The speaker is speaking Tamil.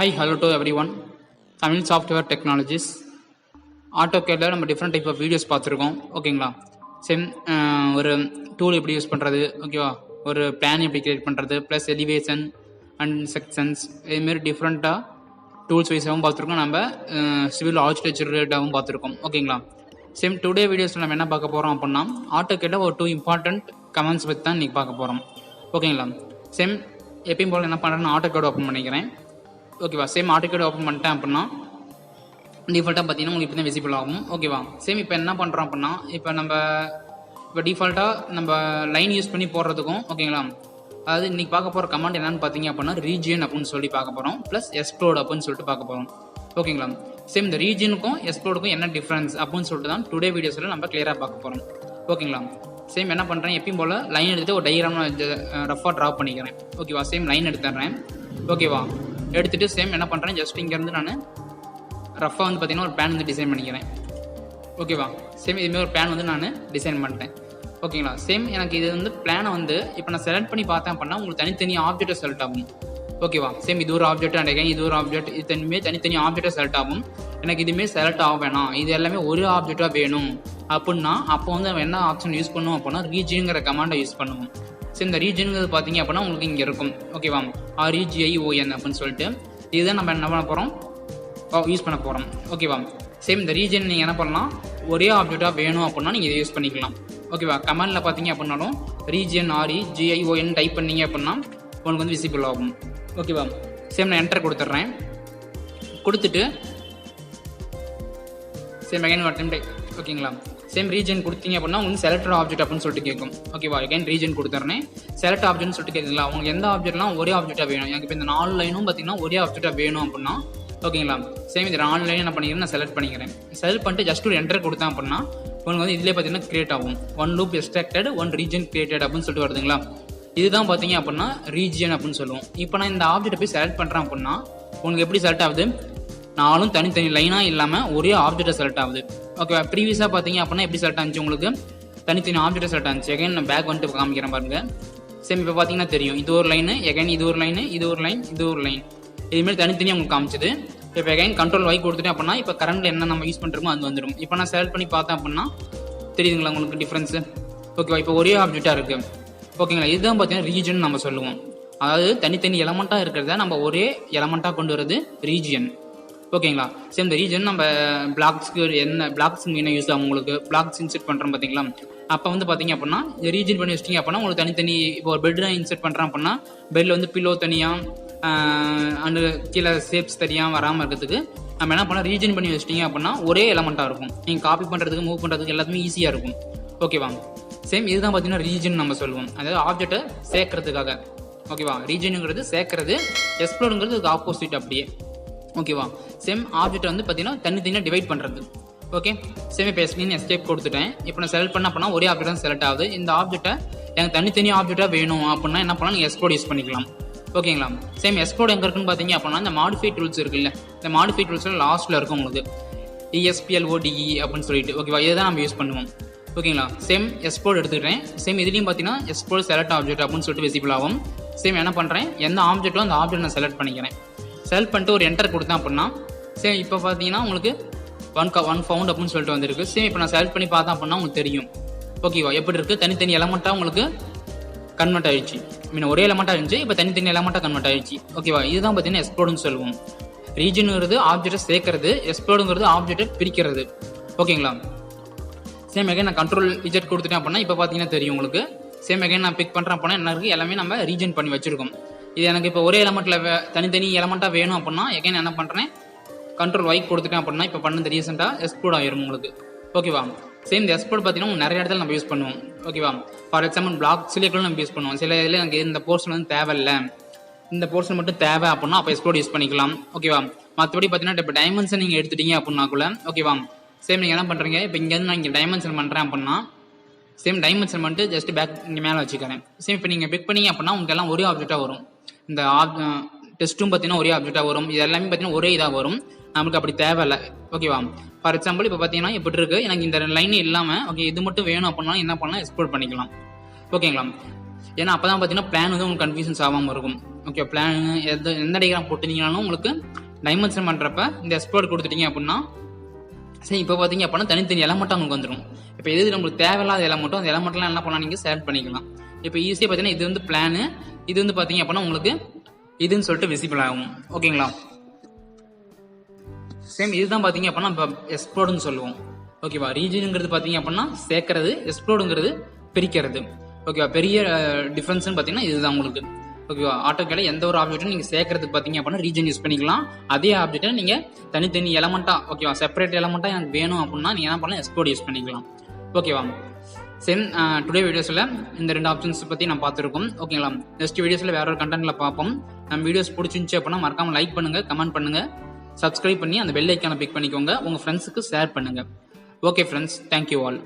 Hi, hello to everyone. Tamil Software Technologies. AutoCad நம்ம டிஃப்ரெண்ட் டைப் ஆஃப் வீடியோஸ் பார்த்துருக்கோம் ஓகேங்களா. சேம் ஒரு டூல் எப்படி யூஸ் பண்ணுறது ஓகேவா, ஒரு பிளான் எப்படி கிரியேட் பண்ணுறது, ப்ளஸ் எலிவேஷன் அண்ட் செக்ஷன்ஸ் இதுமாரி டிஃப்ரெண்ட்டாக டூல்ஸ் வைஸாகவும் பார்த்துருக்கோம். நம்ம சிவில் ஆர்கிடெக்சர் ரிலேட்டாகவும் பார்த்துருக்கோம் ஓகேங்களா. சேம் டுடே வீடியோஸில் நம்ம என்ன பார்க்க போகிறோம் அப்படின்னா AutoCad ஒரு 2 இம்பார்ட்டண்ட் கமெண்ட்ஸ் பற்றி தான் இன்றைக்கி பார்க்க போகிறோம் ஓகேங்களா. சேம் எப்பயும் போல் என்ன பண்ணுறேன்னு AutoCad ஓப்பன் பண்ணிக்கிறேன் ஓகேவா. சேம் AutoCad ஓப்பன் பண்ணிட்டேன் அப்படின்னா டிஃபால்ட்டாக பார்த்தீங்கன்னா உங்களுக்கு இப்போ தான் விசிபிள் ஆகும் ஓகேவா. சேம் இப்போ என்ன பண்ணுறோம் அப்படின்னா இப்போ டிஃபால்ட்டாக நம்ம லைன் யூஸ் பண்ணி போடுறதுக்கும் ஓகேங்களா. அதாவது இன்றைக்கி பார்க்க போகிற கமாண்ட் என்னென்னு பார்த்தீங்க அப்படின்னா ரீஜியன் அப்படின்னு சொல்லி பார்க்க போகிறோம், ப்ளஸ் எக்ஸ்ப்ளோட் அப்படின்னு சொல்லிட்டு பார்க்க போகிறோம் ஓகேங்களா. சேம் இந்த ரீஜனுக்கும் எக்ஸ்ப்ளோடுக்கும் என்ன டிஃப்ரென்ஸ் அப்படின்னு சொல்லிட்டு தான் டுடே வீடியோஸில் நம்ம கிளியராக பார்க்க போகிறோம் ஓகேங்களா. சேம் என்ன பண்ணுறேன், எப்பயும் போல் லைன் எடுத்து ஒரு டயக்ராம் ரஃபாக ட்ரா பண்ணிக்கிறேன் ஓகேவா. சேம் லைன் எடுத்துடுறேன் ஓகேவா. எடுத்துகிட்டு சேம் என்ன பண்ணுறேன், ஜஸ்ட் இங்கேருந்து நான் ரஃபாக வந்து பார்த்தீங்கன்னா ஒரு பிளான் வந்து டிசைன் பண்ணிக்கிறேன் ஓகேவா. சேம் இதுமாதிரி ஒரு பிளான் வந்து நான் டிசைன் பண்ணிட்டேன் ஓகேங்களா. சேம் எனக்கு இது வந்து பிளானை வந்து இப்போ நான் செலக்ட் பண்ணி பார்த்தேன் அப்படின்னா உங்களுக்கு தனித்தனி ஆப்ஜெக்டை செலக்ட் ஆகும் ஓகேவா. சேம் இது ஒரு ஆப்ஜெக்ட் அண்ட் அகைன் இது ஒரு ஆப்ஜெக்ட், இது தனித்தனி ஆப்ஜெக்டை செலக்ட் ஆகும். எனக்கு இதுவுமே செலக்ட் ஆக வேணாம், இது எல்லாமே ஒரு ஆப்ஜெக்டாக வேணும் அப்படின்னா அப்போ வந்து நம்ம என்ன ஆப்ஷன் யூஸ் பண்ணுவோம் அப்படின்னா ரீஜியனுங்கிற கமாண்டை யூஸ் பண்ணுவோம். ஸோ இந்த ரீஜனுங்கிறது பார்த்தீங்க அப்படின்னா உங்களுக்கு இங்கே இருக்கும் ஓகேவா, REGION அப்படின்னு சொல்லிட்டு இதுதான் நம்ம என்ன பண்ண போகிறோம், யூஸ் பண்ண போகிறோம் ஓகேவா. சேம் இந்த ரீஜன் நீங்கள் என்ன பண்ணலாம், ஒரே ஆப்ஜெக்டாக வேணும் அப்படின்னா நீங்கள் இதை யூஸ் பண்ணிக்கலாம் ஓகேவா. கமெண்டில் பார்த்தீங்க அப்படின்னாலும் ரீஜன் REGION டைப் பண்ணீங்க அப்படின்னா உங்களுக்கு வந்து விசிபிள் ஆகும் ஓகேவா. சேம் நான் என்டர் கொடுத்துட்றேன். கொடுத்துட்டு சேம் அகைன் ஒரு டைம் ஓகேங்களா. சேம் ரீஜன் கொடுத்தீங்க அப்படின்னா உங்களுக்கு செலக்டட் ஆப்ஜெக்ட் அப்படின்னு சொல்லிட்டு கேட்கும் ஓகேவா. அகைன் ரீஜன் கொடுத்துட்றேன். செலக்ட் ஆப்ஜெக்ட்னு சொல்லிட்டு கேட்குங்களா, உங்களுக்கு எந்த ஆப்ஜெக்ட்லாம் ஒரே ஆப்ஜெக்டாக வேணும், எனக்கு இப்போ இந்த 4 லைனும் பார்த்தீங்கன்னா ஒரே ஆப்ஜெக்டாக வேணும் அப்படின்னா ஓகேங்களா. சேம் இந்த 4 லைன் என்ன பண்ணிக்கிறேன், நான் செலக்ட் பண்ணிக்கிறேன். செலக்ட் பண்ணிட்டு ஜஸ்ட் ஒரு என்டர் கொடுத்தேன் அப்படின்னா உங்களுக்கு வந்து இதிலே பார்த்தீங்கன்னா கிரியேட் ஆகும். 1 லூப் எக்ஸ்ட்ராக்டட் 1 ரீஜன் கிரியேட்டட் அப்படின்னு சொல்லிட்டு வருதுங்களா. இதுதான் பார்த்தீங்க அப்படின்னா ரீஜியன் அப்படின்னு சொல்லுவோம். இப்போ நான் இந்த ஆப்ஜெக்ட்டை போய் செலக்ட் பண்ணுறேன் அப்படின்னா உங்களுக்கு எப்படி செலக்ட் ஆகுது, 4 தனித்தனி லைனாக இல்லாமல் ஒரே ஆப்ஜெக்டை செலக்ட் ஆகுது ஓகேவா. ப்ரீவியஸாக பார்த்தீங்க அப்படின்னா எப்படி செலக்ட் ஆச்சு, உங்களுக்கு தனித்தனி ஆப்ஜெக்டை செலக்ட் ஆச்சு. எகைன் நான் பேக் வந்துட்டு காமிக்கிறேன் பாருங்க. சேம் இப்போ பார்த்தீங்கன்னா தெரியும், இது ஒரு லைனு, எகைன் இது ஒரு லைனு, இது ஒரு லைன், இது ஒரு லைன், இதுமாரி தனித்தனியாக உங்களுக்கு காமிச்சது. இப்போ எகைன் கண்ட்ரோல் Y கொடுத்துட்டேன் அப்படின்னா இப்போ கரண்ட்டில் என்ன நம்ம யூஸ் பண்ணுறோமோ அது வந்துடும். இப்போ நான் செலக்ட் பண்ணி பார்த்தேன் அப்படின்னா தெரியுதுங்களா உங்களுக்கு டிஃப்ரென்ஸு ஓகேவா. இப்போ ஒரே ஆப்ஜெக்டாக இருக்குது ஓகேங்களா. இதுதான் பார்த்தீங்கன்னா ரீஜன் நம்ம சொல்லுவோம். அதாவது தனித்தனி எலமெண்ட்டாக இருக்கிறத நம்ம ஒரே எலமெண்ட்டாக கொண்டு வரது ரீஜியன் ஓகேங்களா. சரி இந்த ரீஜன் நம்ம பிளாக்ஸ்க்கு என்ன பிளாக்ஸ் மெயினாக யூஸ் ஆகும், உங்களுக்கு பிளாக்ஸ் இன்செர்ட் பண்ணுறோம் பார்த்தீங்களா. அப்போ வந்து பார்த்தீங்க அப்படின்னா இந்த ரீஜன் பண்ணி வச்சிட்டிங்க அப்படின்னா உங்களுக்கு தனித்தனி இப்போ ஒரு பெட் இன்செர்ட் பண்ணுறோம் அப்படின்னா பெட்டில் வந்து பில்லோ தனியாக அண்டு கீழே ஷேப்ஸ் தனியாக வராமல் இருக்கிறதுக்கு நம்ம என்ன பண்ணால் ரீஜன் பண்ணி வச்சிட்டிங்க அப்படின்னா ஒரே எலமெண்ட்டாக இருக்கும். நீங்கள் காப்பி பண்ணுறதுக்கு மூவ் பண்ணுறதுக்கு எல்லாத்துமே ஈஸியாக இருக்கும் ஓகேவா. சேம் இதுதான் பார்த்தீங்கன்னா ரீஜன் நம்ம சொல்லுவோம், அதாவது ஆப்ஜெக்டை சேர்க்கறதுக்காக ஓகேவா. ரீஜனுங்கிறது சேர்க்கறது, எக்ஸ்ப்ளோருங்கிறது அதுக்கு ஆப்போசிட் அப்படியே ஓகேவா. சேம் ஆப்ஜெக்ட் வந்து பார்த்தீங்கன்னா தனித்தனியாக டிவைட் பண்ணுறது ஓகே. சேம் இப்போ ஸ்க்ரீன் எஸ்கேப் கொடுத்துட்டேன். இப்போ நான் செலக்ட் பண்ண அப்படின்னா ஒரே ஆப்ஜெக்ட் தான் செலக்ட் ஆகுது. இந்த ஆப்ஜெக்ட்டை எனக்கு தனித்தனி ஆப்ஜெக்டாக வேணும் அப்படின்னா என்ன பண்ணலாம், நீங்கள் எக்ஸ்ப்ளோட் யூஸ் பண்ணிக்கலாம் ஓகேங்களா. சேம் எக்ஸ்ப்ளோட் எங்கே இருக்குன்னு பார்த்தீங்க அப்படின்னா இந்த மாடிஃபை டூல்ஸ் இருக்குல்ல, இந்த மாடிஃபை டூல்ஸில் லாஸ்ட்டில் இருக்கும் உங்களுக்கு ESPLODE அப்படின்னு சொல்லிட்டு ஓகேவா. இதை தான் நம்ம யூஸ் பண்ணுவோம் ஓகேங்களா. சேம் எக்ஸ்ப்ளோட் எடுத்துக்கிறேன். சேம் இதுலேயும் பார்த்தீங்கன்னா எக்ஸ்ப்ளோட் செலக்ட் ஆப்ஜெக்ட் அப்படின்னு சொல்லிட்டு விசிபிள் ஆகும். சேம் என்ன பண்ணுறேன், எந்த ஆப்ஜெக்ட்டோ அந்த ஆப்ஜெக்ட் நான் செலக்ட் பண்ணிக்கிறேன். செலக்ட் பண்ணிட்டு ஒரு என்டர் கொடுத்தேன் அப்படின்னா சேம் இப்போ பார்த்தீங்கன்னா உங்களுக்கு ஒன் ஃபவுண்ட் அப்படின்னு சொல்லிட்டு வந்துருக்கு. சேம் இப்போ நான் செலக்ட் பண்ணி பார்த்தேன் அப்படின்னா உங்களுக்கு தெரியும் ஓகேவா எப்படி இருக்குது, தனித்தனி எலமெண்ட்டாக உங்களுக்கு கன்வெர்ட் ஆகிடுச்சு. மீன் ஒரே எலமெண்ட்டாக இருந்துச்சு, இப்போ தனித்தனி எலமெண்ட்டாக கன்வெர்ட் ஆகிடுச்சு ஓகேவா. இதுதான் பார்த்தீங்கன்னா எக்ஸ்ப்ளோடுன்னு சொல்லுவோம். ரீஜனுங்கிறது ஆப்ஜெக்டை சேர்க்கறது, எக்ஸ்ப்ளோடுங்கிறது ஆப்ஜெக்டை பிரிக்கிறது ஓகேங்களா. சேம் எகைன் நான் கண்ட்ரோல் Z கொடுத்துட்டேன் அப்படின்னா இப்போ பார்த்தீங்கன்னா தெரியும் உங்களுக்கு. சேம் எகைன் நான் பிக் பண்ணுறேன் அப்படின்னா என்ன இருக்குது, எல்லாமே நம்ம ரீஜன் பண்ணி வச்சுருக்கோம். இது எனக்கு இப்போ ஒரே எலமெண்ட்டில் தனித்தனி எலமெண்ட்டாக வேணும் அப்படின்னா எகைன் என்ன பண்ணுறேன், கண்ட்ரோல் Y கொடுத்துட்டேன் அப்படின்னா இப்போ பண்ணது ரீசெண்டாக எக்ஸ்ப்ளோட் ஆகிரும் உங்களுக்கு ஓகேவா. சேம் இந்த எக்ஸ்ப்ளோட் பார்த்தீங்கன்னா நிறைய இடத்துல நம்ம யூஸ் பண்ணுவோம் ஓகேவா. ஃபார் எக்ஸாம்பிள் பிளாக் சிலியக்குள்ள நம்ம யூஸ் பண்ணுவோம். சில இதில் எனக்கு இந்த போர்ஷன் வந்து தேவையில்லை, இந்த போர்ஷன் மட்டும் தேவை அப்படின்னா அப்போ எக்ஸ்ப்ளோட் யூஸ் பண்ணிக்கலாம் ஓகேவா. மற்றபடி பார்த்தீங்கன்னா இப்போ டைமென்ஷன் நீங்கள் எடுத்துட்டீங்க அப்படின்னாக்குள்ள ஓகேவா. சேம் நீங்கள் என்ன பண்ணுறீங்க, இப்போ இங்கேருந்து நான் இங்கே டைமென்ஷன் பண்ணுறேன் அப்படின்னா சேம் டைமென்ஷன் பண்ணிட்டு ஜஸ்ட் பேக் இங்கே மேலே வச்சுக்கிறேன். சேம் இப்போ நீங்கள் பிக் பண்ணீங்க அப்படின்னா உங்களுக்கு எல்லாம் ஒரே ஆப்ஜெக்டாக வரும். இந்த டெஸ்ட்டும் பார்த்தீங்கன்னா ஒரே ஆப்ஜெக்டாக வரும். இது எல்லாமே பார்த்தீங்கன்னா ஒரே இதாக வரும். நமக்கு அப்படி தேவையில்லை ஓகேவா. ஃபார் எக்ஸாம்பிள் இப்போ பார்த்தீங்கன்னா எப்படி இருக்குது, எனக்கு இந்த லைன் இல்லாமல் ஓகே இது மட்டும் வேணும் அப்படின்னா என்ன பண்ணலாம், எக்ஸ்ப்ளோர் பண்ணிக்கலாம் ஓகேங்களா. ஏன்னா அப்போ தான் பார்த்தீங்கன்னா பிளான் வந்து உங்களுக்கு கன்ஃபியூஷன்ஸ் ஆகாமல் இருக்கும். ஓகே, பிளான் எந்த டயக்ராம் போட்டுருந்தீங்கனாலும் உங்களுக்கு டைமென்ஷன் பண்ணுறப்ப இந்த எக்ஸ்ப்ளோர் கொடுத்துட்டீங்க அப்படின்னா சரி. இப்போ பார்த்தீங்க அப்படின்னா தனித்தனி எலமெண்ட்டாக உங்களுக்கு வந்துடும். இப்போ எது நம்மளுக்கு தேவையில்லாத எலமெண்ட்டோ அந்த எலமெண்ட்லாம் என்ன பண்ணலாம், நீங்கள் செலக்ட் பண்ணிக்கலாம். இப்போ ஈஸியாக பார்த்தீங்கன்னா இது வந்து பிளானு, இது வந்து பார்த்தீங்க அப்படின்னா உங்களுக்கு இதுன்னு சொல்லிட்டு விசிபிள் ஆகும். ஓகேங்களா? சேம் இதுதான் பார்த்தீங்க அப்படின்னா இப்போ எக்ஸ்ப்ளோர்டுன்னு சொல்லுவோம். ஓகேவா? ரீஜனுங்கிறது பார்த்தீங்க அப்படின்னா சேர்க்கறது, எக்ஸ்ப்ளோர்டுங்கிறது பிரிக்கிறது. ஓகேவா? பெரிய டிஃபரன்ஸ்னு பார்த்தீங்கன்னா இதுதான் உங்களுக்கு. ஓகேவா? ஆட்டோகேட்ல எந்த ஒரு ஆப்ஜெக்ட்டும் நீங்கள் சேர்க்கறதுக்கு பார்த்தீங்க அப்படின்னா ரீஜன் யூஸ் பண்ணிக்கலாம். அதே ஆப்ஜெக்ட்டை நீங்கள் தனித்தனி எலமெண்ட்டா, ஓகேவா, செப்பரேட் எலமெண்ட்டா எனக்கு வேணும் அப்படின்னா நீங்கள் என்ன பண்ணலாம், எக்ஸ்ப்ளோர்ட் யூஸ் பண்ணிக்கலாம். ஓகேவா? சேம் டுடே வீடியோஸில் இந்த 2 ஆப்ஷன்ஸ் பற்றி நான் பார்த்துருக்கோம். ஓகேங்களா? நெக்ஸ்ட் வீடியோஸில் வேற ஒரு கண்டென்ட்ல பார்ப்போம். நம்ம வீடியோஸ் பிடிச்சிருந்துச்சு அப்படின்னா மறக்காம லைக் பண்ணுங்க, கமெண்ட் பண்ணுங்க, சப்ஸ்கிரைப் பண்ணி அந்த பெல் ஐக்கானை பிக் பண்ணிக்கோங்க, உங்க ஃப்ரெண்ட்ஸுக்கு ஷேர் பண்ணுங்க. Okay friends, thank you all.